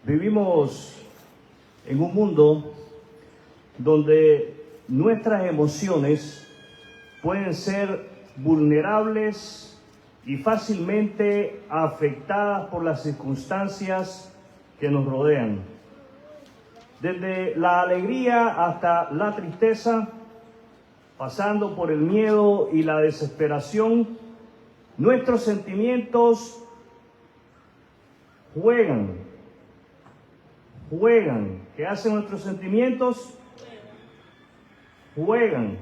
Vivimos en un mundo donde nuestras emociones pueden ser vulnerables y fácilmente afectadas por las circunstancias que nos rodean. Desde la alegría hasta la tristeza, pasando por el miedo y la desesperación, nuestros sentimientos juegan. ¿Qué hacen nuestros sentimientos? Juegan.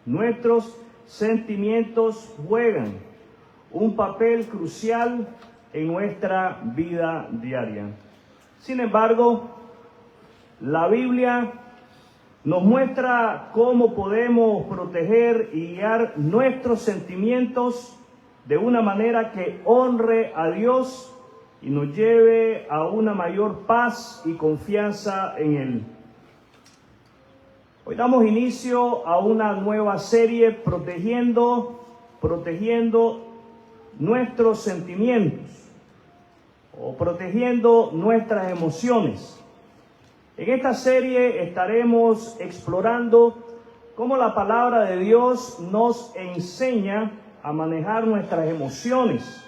Nuestros sentimientos juegan un papel crucial en nuestra vida diaria. Sin embargo, la Biblia nos muestra cómo podemos proteger y guiar nuestros sentimientos de una manera que honre a Dios y nos lleve a una mayor paz y confianza en Él. Hoy damos inicio a una nueva serie protegiendo nuestros sentimientos o protegiendo nuestras emociones. En esta serie estaremos explorando cómo la palabra de Dios nos enseña a manejar nuestras emociones,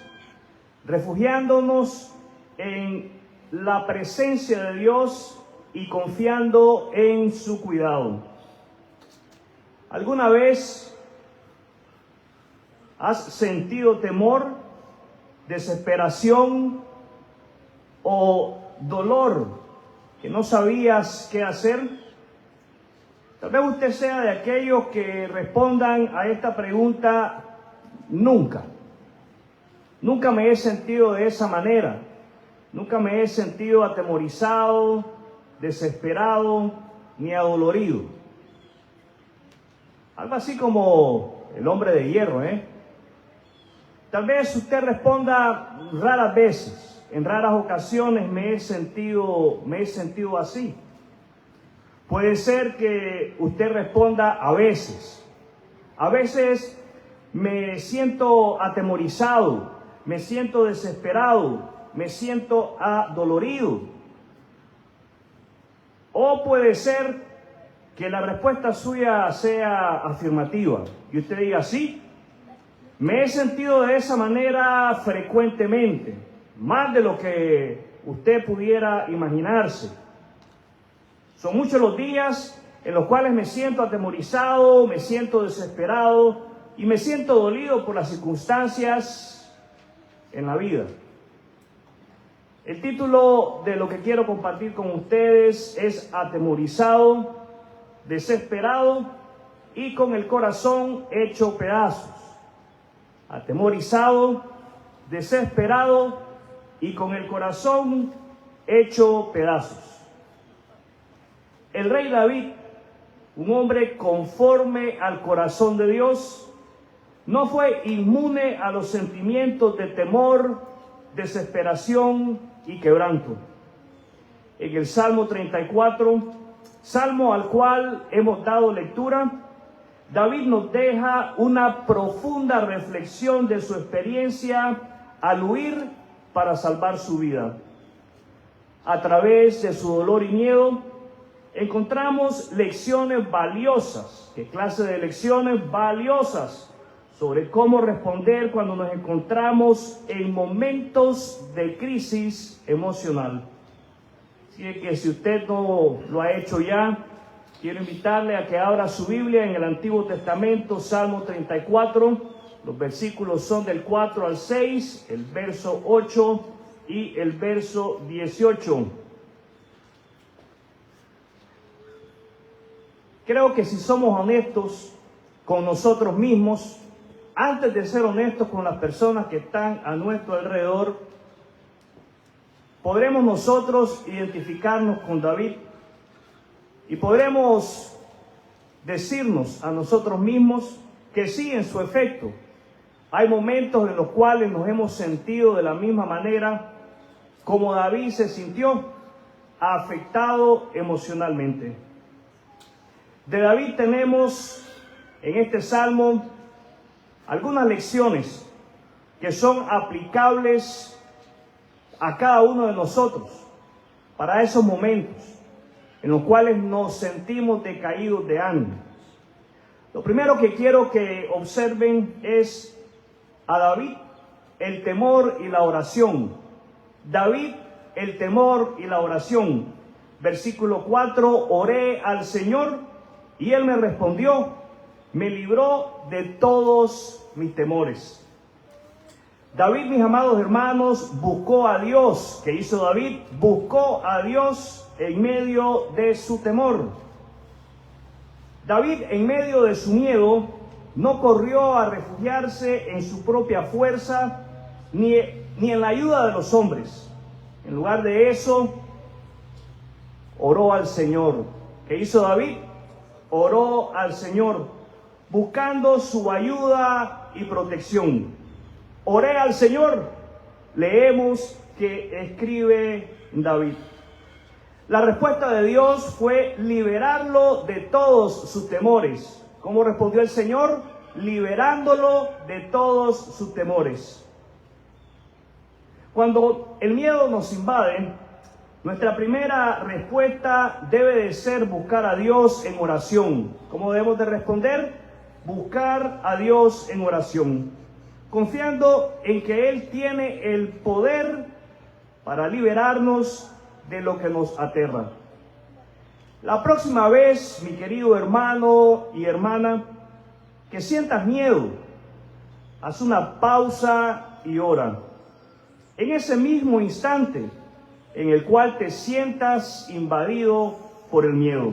refugiándonos en la presencia de Dios y confiando en su cuidado. ¿Alguna vez has sentido temor, desesperación o dolor que no sabías qué hacer? Tal vez usted sea de aquellos que respondan a esta pregunta: nunca. Nunca me he sentido de esa manera. Nunca me he sentido atemorizado, desesperado, ni adolorido. Algo así como el hombre de hierro, Tal vez usted responda: raras veces, en raras ocasiones me he sentido así. Puede ser que usted responda: a veces. A veces me siento atemorizado, me siento desesperado, me siento adolorido. O puede ser que la respuesta suya sea afirmativa y usted diga: sí, me he sentido de esa manera frecuentemente, más de lo que usted pudiera imaginarse. Son muchos los días en los cuales me siento atemorizado, me siento desesperado y me siento dolido por las circunstancias en la vida. El título de lo que quiero compartir con ustedes es atemorizado, desesperado y con el corazón hecho pedazos. Atemorizado, desesperado y con el corazón hecho pedazos. El rey David, un hombre conforme al corazón de Dios, no fue inmune a los sentimientos de temor, desesperación y quebranto. En el Salmo 34, salmo al cual hemos dado lectura, David nos deja una profunda reflexión de su experiencia al huir para salvar su vida. A través de su dolor y miedo, encontramos lecciones valiosas. ¿Qué clase de lecciones valiosas? Sobre cómo responder cuando nos encontramos en momentos de crisis emocional. Así que si usted no lo ha hecho ya, quiero invitarle a que abra su Biblia en el Antiguo Testamento, Salmo 34. Los versículos son del 4 al 6, el verso 8 y el verso 18. Creo que si somos honestos con nosotros mismos, antes de ser honestos con las personas que están a nuestro alrededor, podremos nosotros identificarnos con David y podremos decirnos a nosotros mismos que sí, en su efecto, hay momentos en los cuales nos hemos sentido de la misma manera como David se sintió, afectado emocionalmente. De David tenemos en este salmo algunas lecciones que son aplicables a cada uno de nosotros. para esos momentos en los cuales nos sentimos decaídos de ánimo. Lo primero que quiero que observen es a David, el temor y la oración. David, el temor y la oración. Versículo 4, oré al Señor y Él me respondió, me libró de todos mis temores. David, mis amados hermanos, buscó a Dios. ¿Qué hizo David? Buscó a Dios en medio de su temor. David, en medio de su miedo, no corrió a refugiarse en su propia fuerza ni en la ayuda de los hombres. En lugar de eso, oró al Señor. ¿Qué hizo David? Oró al Señor, buscando su ayuda y protección. Oré al Señor, leemos que escribe David. La respuesta de Dios fue liberarlo de todos sus temores. ¿Cómo respondió el Señor? Liberándolo de todos sus temores. Cuando el miedo nos invade, nuestra primera respuesta debe de ser buscar a Dios en oración. ¿Cómo debemos de responder? Buscar a Dios en oración, confiando en que Él tiene el poder para liberarnos de lo que nos aterra. La próxima vez, mi querido hermano y hermana, que sientas miedo, haz una pausa y ora. En ese mismo instante en el cual te sientas invadido por el miedo,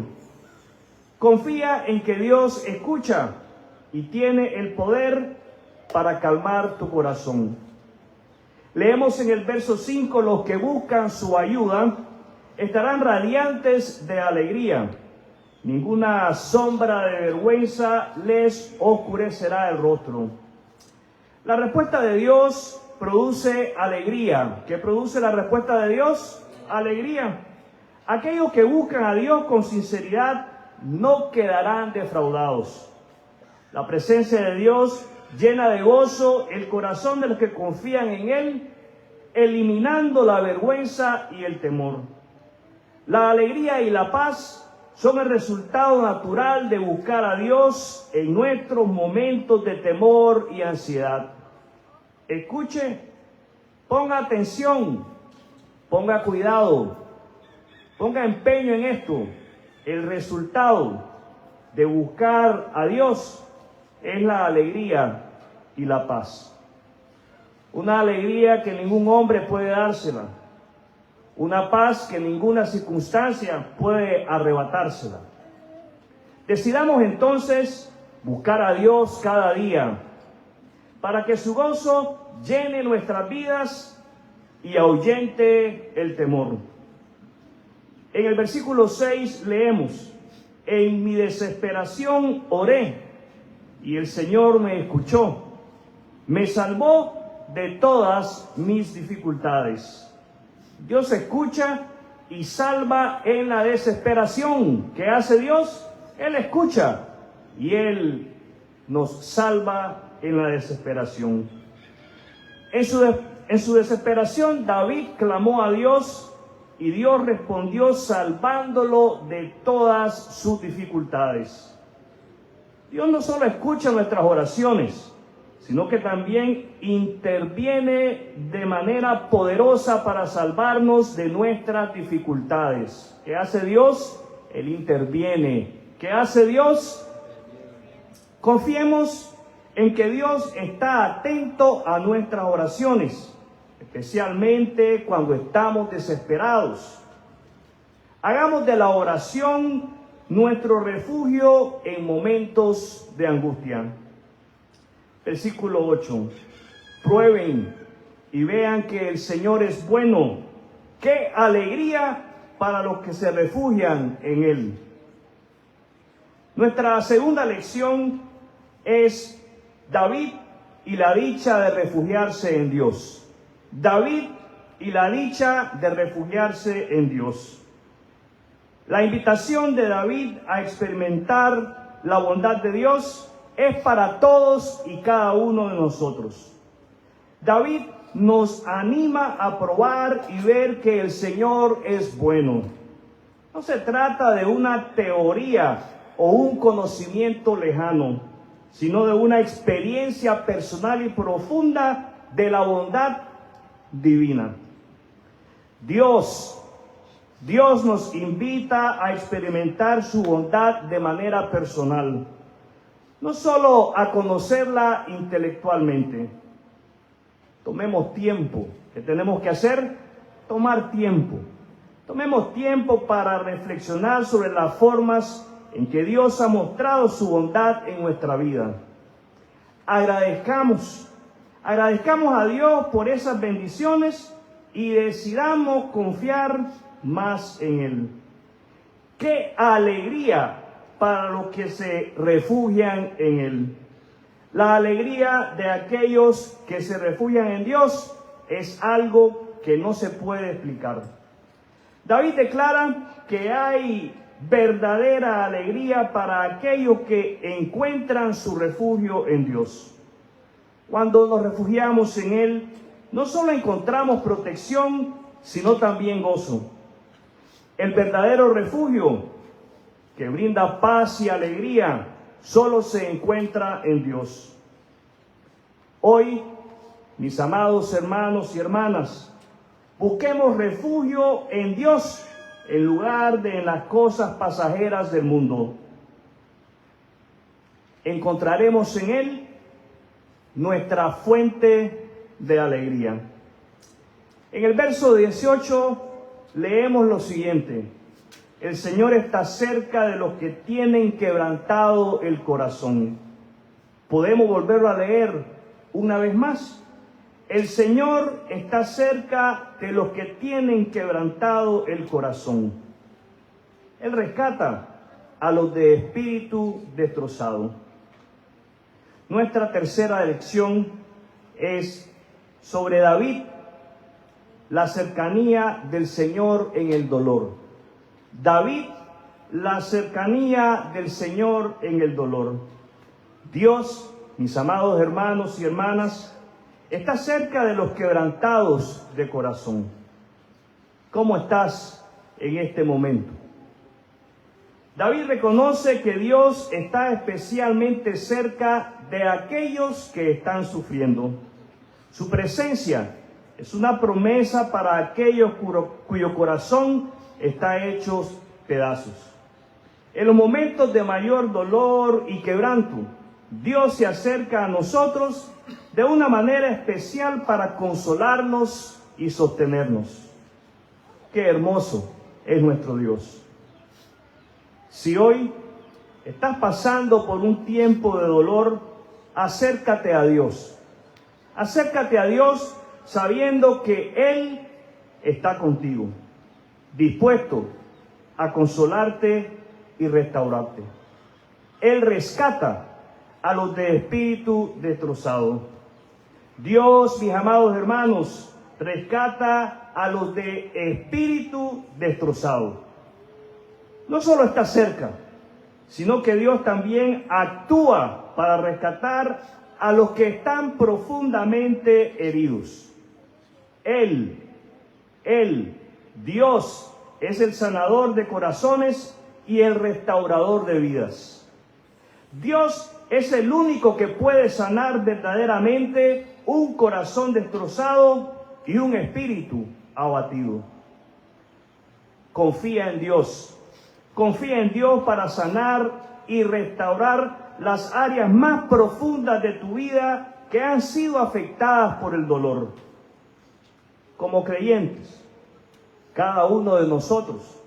confía en que Dios escucha y tiene el poder para calmar tu corazón. Leemos en el verso 5, los que buscan su ayuda estarán radiantes de alegría. Ninguna sombra de vergüenza les oscurecerá el rostro. La respuesta de Dios produce alegría. ¿Qué produce la respuesta de Dios? Alegría. Aquellos que buscan a Dios con sinceridad no quedarán defraudados. La presencia de Dios llena de gozo el corazón de los que confían en Él, eliminando la vergüenza y el temor. La alegría y la paz son el resultado natural de buscar a Dios en nuestros momentos de temor y ansiedad. Escuche, ponga atención, ponga cuidado, ponga empeño en esto. El resultado de buscar a Dios es la alegría y la paz. Una alegría que ningún hombre puede dársela. Una paz que ninguna circunstancia puede arrebatársela. Decidamos entonces buscar a Dios cada día para que su gozo llene nuestras vidas y ahuyente el temor. En el versículo 6 leemos, en mi desesperación oré y el Señor me escuchó, me salvó de todas mis dificultades. Dios escucha y salva en la desesperación. ¿Qué hace Dios? Él escucha y Él nos salva en la desesperación. En su desesperación, David clamó a Dios y Dios respondió salvándolo de todas sus dificultades. Dios no solo escucha nuestras oraciones, sino que también interviene de manera poderosa para salvarnos de nuestras dificultades. ¿Qué hace Dios? Él interviene. ¿Qué hace Dios? Confiemos en que Dios está atento a nuestras oraciones, especialmente cuando estamos desesperados. Hagamos de la oración nuestro refugio en momentos de angustia. Versículo 8. Prueben y vean que el Señor es bueno. ¡Qué alegría para los que se refugian en Él! Nuestra segunda lección es David y la dicha de refugiarse en Dios. David y la dicha de refugiarse en Dios. La invitación de David a experimentar la bondad de Dios es para todos y cada uno de nosotros. David nos anima a probar y ver que el Señor es bueno. No se trata de una teoría o un conocimiento lejano, sino de una experiencia personal y profunda de la bondad divina. Dios nos invita a experimentar su bondad de manera personal, no solo a conocerla intelectualmente. Tomemos tiempo. ¿Qué tenemos que hacer? Tomar tiempo. Tomemos tiempo para reflexionar sobre las formas en que Dios ha mostrado su bondad en nuestra vida. Agradezcamos a Dios por esas bendiciones y decidamos confiar más en Él. ¡Qué alegría para los que se refugian en Él! La alegría de aquellos que se refugian en Dios es algo que no se puede explicar. David declara que hay verdadera alegría para aquellos que encuentran su refugio en Dios. Cuando nos refugiamos en Él, no solo encontramos protección, sino también gozo. El verdadero refugio que brinda paz y alegría solo se encuentra en Dios. Hoy, mis amados hermanos y hermanas, busquemos refugio en Dios en lugar de en las cosas pasajeras del mundo. Encontraremos en Él nuestra fuente de alegría. En el verso 18 leemos lo siguiente: el Señor está cerca de los que tienen quebrantado el corazón. Podemos volverlo a leer una vez más. El Señor está cerca de los que tienen quebrantado el corazón. Él rescata a los de espíritu destrozado. Nuestra tercera lección es sobre David, la cercanía del Señor en el dolor. David, la cercanía del Señor en el dolor. Dios, mis amados hermanos y hermanas, está cerca de los quebrantados de corazón. ¿Cómo estás en este momento? David reconoce que Dios está especialmente cerca de aquellos que están sufriendo. Su presencia es una promesa para aquellos cuyo corazón está hecho pedazos. En los momentos de mayor dolor y quebranto, Dios se acerca a nosotros de una manera especial para consolarnos y sostenernos. Qué hermoso es nuestro Dios. Si hoy estás pasando por un tiempo de dolor, acércate a Dios. Acércate a Dios sabiendo que Él está contigo, dispuesto a consolarte y restaurarte. Él rescata a los de espíritu destrozado. Dios, mis amados hermanos, rescata a los de espíritu destrozado. No solo está cerca, sino que Dios también actúa para rescatar a los que están profundamente heridos. Dios, es el sanador de corazones y el restaurador de vidas. Dios es el único que puede sanar verdaderamente un corazón destrozado y un espíritu abatido. Confía en Dios. Confía en Dios para sanar y restaurar las áreas más profundas de tu vida que han sido afectadas por el dolor. Como creyentes, cada uno de nosotros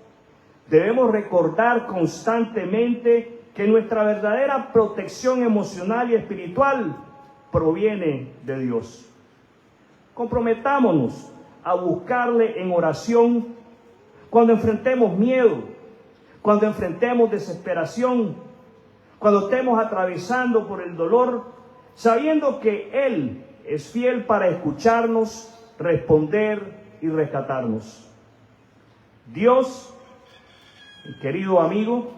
debemos recordar constantemente que nuestra verdadera protección emocional y espiritual proviene de Dios. Comprometámonos a buscarle en oración cuando enfrentemos miedo, cuando enfrentemos desesperación, cuando estemos atravesando por el dolor, sabiendo que Él es fiel para escucharnos, responder y rescatarnos. Dios, mi querido amigo,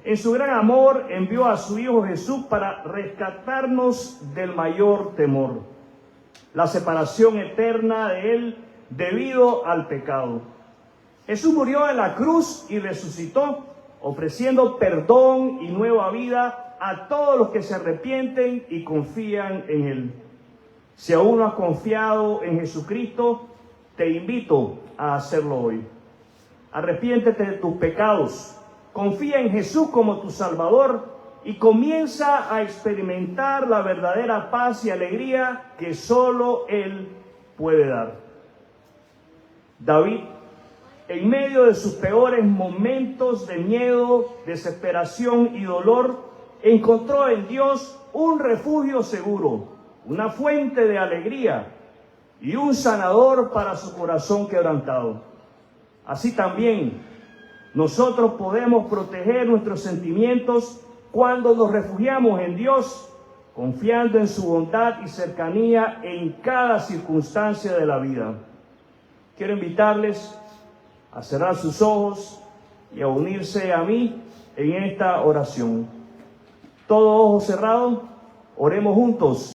en su gran amor envió a su Hijo Jesús para rescatarnos del mayor temor. la separación eterna de él debido al pecado. Jesús murió en la cruz y resucitó, ofreciendo perdón y nueva vida a todos los que se arrepienten y confían en él. Si aún no has confiado en Jesucristo, te invito a hacerlo hoy. Arrepiéntete de tus pecados, confía en Jesús como tu Salvador y comienza a experimentar la verdadera paz y alegría que solo Él puede dar. David, en medio de sus peores momentos de miedo, desesperación y dolor, encontró en Dios un refugio seguro, una fuente de alegría y un sanador para su corazón quebrantado. Así también, nosotros podemos proteger nuestros sentimientos cuando nos refugiamos en Dios, confiando en su bondad y cercanía en cada circunstancia de la vida. Quiero invitarles a cerrar sus ojos y a unirse a mí en esta oración. Todo ojo cerrado, oremos juntos.